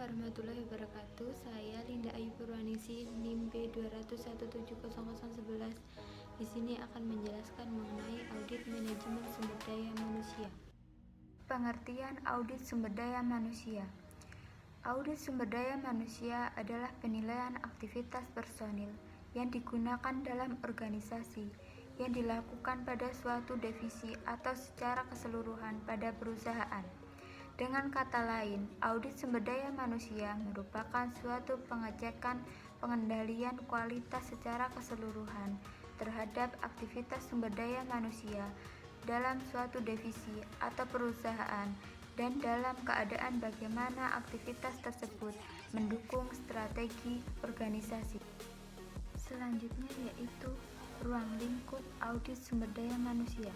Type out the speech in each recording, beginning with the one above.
warahmatullahi wabarakatuh. Saya Linda Ayu Purwaningsih, NIM B2017011. Di sini akan menjelaskan mengenai audit manajemen sumber daya manusia. Pengertian audit sumber daya manusia. Audit sumber daya manusia adalah penilaian aktivitas personil yang digunakan dalam organisasi yang dilakukan pada suatu divisi atau secara keseluruhan pada perusahaan. Dengan kata lain, audit sumber daya manusia merupakan suatu pengecekan pengendalian kualitas secara keseluruhan terhadap aktivitas sumber daya manusia dalam suatu divisi atau perusahaan dan dalam keadaan bagaimana aktivitas tersebut mendukung strategi organisasi. Selanjutnya yaitu ruang lingkup audit sumber daya manusia.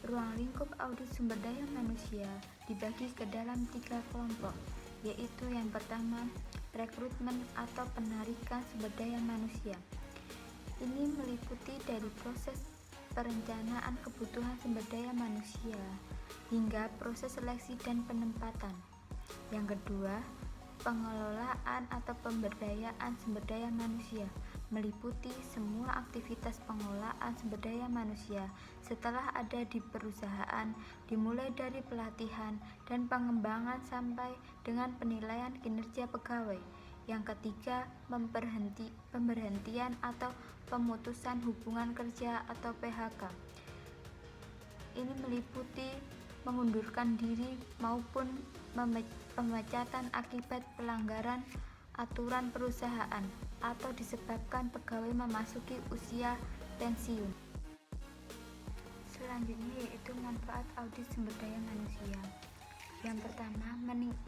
Ruang lingkup audit sumber daya manusia dibagi ke dalam 3 kelompok, yaitu yang pertama, rekrutmen atau penarikan sumber daya manusia. Ini meliputi dari proses perencanaan kebutuhan sumber daya manusia hingga proses seleksi dan penempatan. Yang kedua, pengelolaan atau pemberdayaan sumber daya manusia meliputi semua aktivitas pengelolaan sumber daya manusia setelah ada di perusahaan, dimulai dari pelatihan dan pengembangan sampai dengan penilaian kinerja pegawai. Yang ketiga, pemberhentian atau pemutusan hubungan kerja atau PHK. Ini meliputi mengundurkan diri maupun pemecatan akibat pelanggaran aturan perusahaan atau disebabkan pegawai memasuki usia pensiun. Selanjutnya yaitu manfaat audit sumber daya manusia. Yang pertama,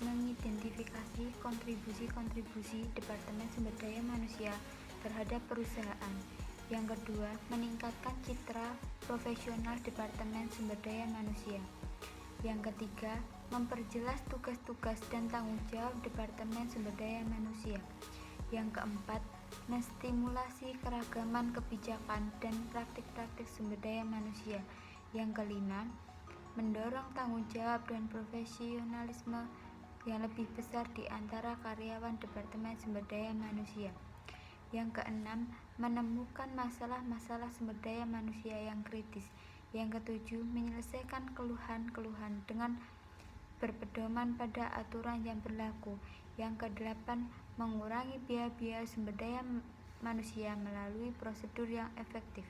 mengidentifikasi kontribusi-kontribusi Departemen Sumber Daya Manusia terhadap perusahaan. Yang kedua, meningkatkan citra profesional Departemen Sumber Daya Manusia. Yang ketiga, memperjelas tugas-tugas dan tanggung jawab Departemen Sumber Daya Manusia. Yang keempat, menstimulasi keragaman kebijakan dan praktik-praktik sumber daya manusia. Yang kelima, mendorong tanggung jawab dan profesionalisme yang lebih besar di antara karyawan Departemen Sumber Daya Manusia. Yang keenam, menemukan masalah-masalah sumber daya manusia yang kritis. Yang ketujuh, menyelesaikan keluhan-keluhan dengan berpedoman pada aturan yang berlaku. Yang kedelapan, mengurangi biaya-biaya sumber daya manusia melalui prosedur yang efektif.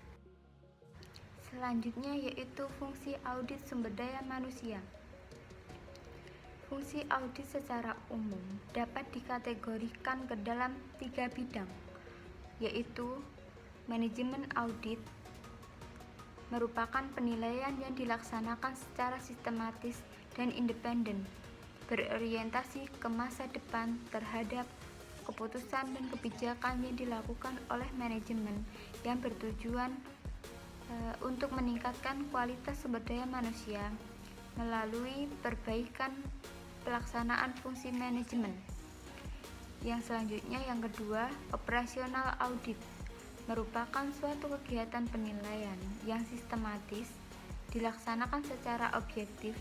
Selanjutnya yaitu fungsi audit sumber daya manusia. Fungsi audit secara umum dapat dikategorikan ke dalam 3 bidang, yaitu manajemen audit merupakan penilaian yang dilaksanakan secara sistematis dan independen, berorientasi ke masa depan terhadap keputusan dan kebijakan yang dilakukan oleh manajemen yang bertujuan untuk meningkatkan kualitas sumber daya manusia melalui perbaikan pelaksanaan fungsi manajemen. Yang selanjutnya yang kedua, operasional audit merupakan suatu kegiatan penilaian yang sistematis, dilaksanakan secara objektif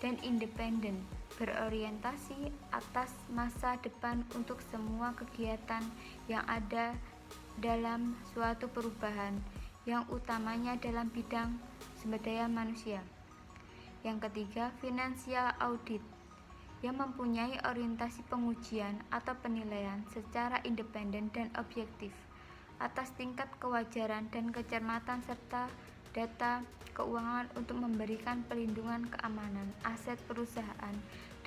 dan independen, berorientasi atas masa depan untuk semua kegiatan yang ada dalam suatu perubahan, yang utamanya dalam bidang sumber daya manusia. Yang ketiga, financial audit yang mempunyai orientasi pengujian atau penilaian secara independen dan objektif atas tingkat kewajaran dan kecermatan serta data keuangan untuk memberikan pelindungan keamanan aset perusahaan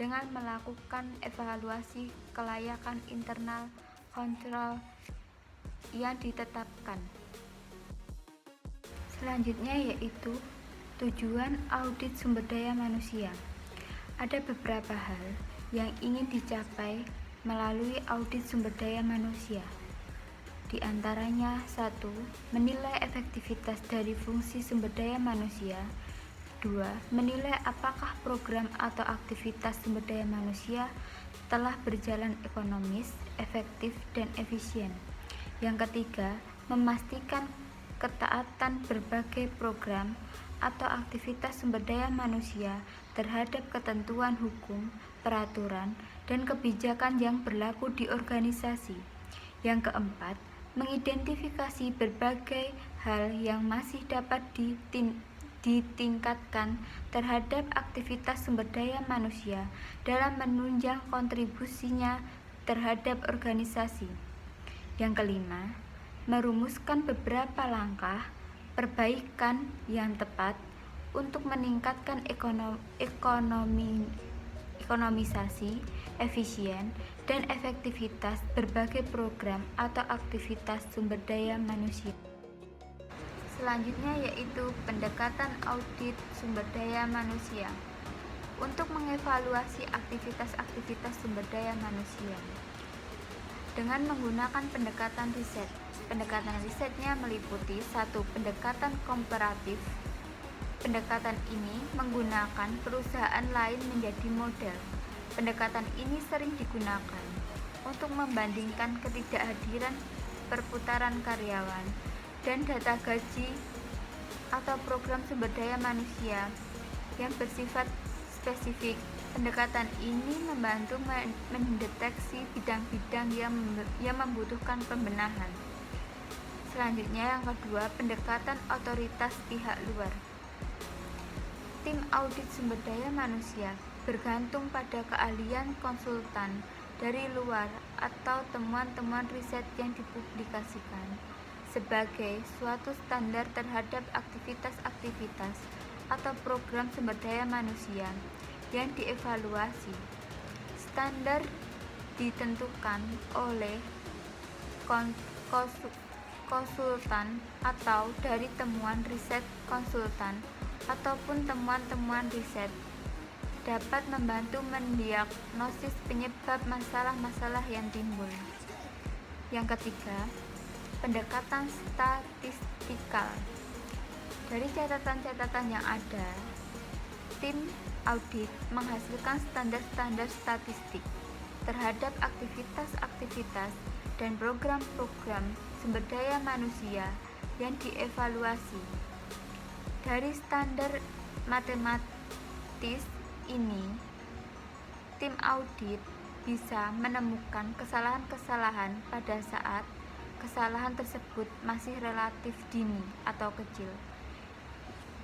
dengan melakukan evaluasi kelayakan internal kontrol yang ditetapkan. Selanjutnya yaitu tujuan audit sumber daya manusia. Ada beberapa hal yang ingin dicapai melalui audit sumber daya manusia. Di antaranya, 1. Menilai efektivitas dari fungsi sumber daya manusia. 2. Menilai apakah program atau aktivitas sumber daya manusia telah berjalan ekonomis, efektif, dan efisien. Yang ketiga, memastikan ketaatan berbagai program atau aktivitas sumber daya manusia terhadap ketentuan hukum, peraturan, dan kebijakan yang berlaku di organisasi. Yang keempat, mengidentifikasi berbagai hal yang masih dapat ditingkatkan terhadap aktivitas sumber daya manusia dalam menunjang kontribusinya terhadap organisasi. Yang kelima, merumuskan beberapa langkah perbaikan yang tepat untuk meningkatkan ekonomisasi, efisien, dan efektivitas berbagai program atau aktivitas sumber daya manusia. Selanjutnya yaitu pendekatan audit sumber daya manusia untuk mengevaluasi aktivitas-aktivitas sumber daya manusia dengan menggunakan pendekatan riset. Pendekatan risetnya meliputi 1. Pendekatan komparatif. Pendekatan ini menggunakan perusahaan lain menjadi model. Pendekatan ini sering digunakan untuk membandingkan ketidakhadiran perputaran karyawan dan data gaji atau program sumber daya manusia yang bersifat spesifik. Pendekatan ini membantu mendeteksi bidang-bidang yang membutuhkan pembenahan. Selanjutnya yang kedua, pendekatan otoritas pihak luar. Tim audit sumber daya manusia bergantung pada keahlian konsultan dari luar atau temuan-temuan riset yang dipublikasikan sebagai suatu standar terhadap aktivitas-aktivitas atau program sumber daya manusia yang dievaluasi. Standar ditentukan oleh konsultan atau dari temuan riset konsultan ataupun temuan-temuan riset dapat membantu mendiagnosis penyebab masalah-masalah yang timbul. Yang ketiga, pendekatan statistikal. Dari catatan-catatan yang ada, tim audit menghasilkan standar-standar statistik terhadap aktivitas-aktivitis dan program-program sumber daya manusia yang dievaluasi. Dari standar matematis ini, tim audit bisa menemukan kesalahan-kesalahan pada saat kesalahan tersebut masih relatif dini atau kecil.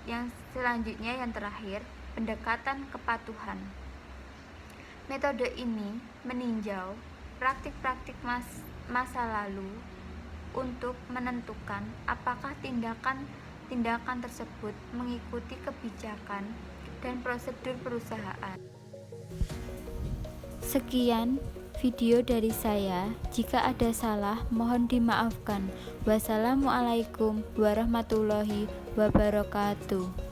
Yang selanjutnya yang terakhir, pendekatan kepatuhan. Metode ini meninjau praktik-praktik masa lalu untuk menentukan apakah tindakan tersebut mengikuti kebijakan dan prosedur perusahaan. Sekian video dari saya. Jika ada salah, mohon dimaafkan. Wassalamualaikum warahmatullahi wabarakatuh.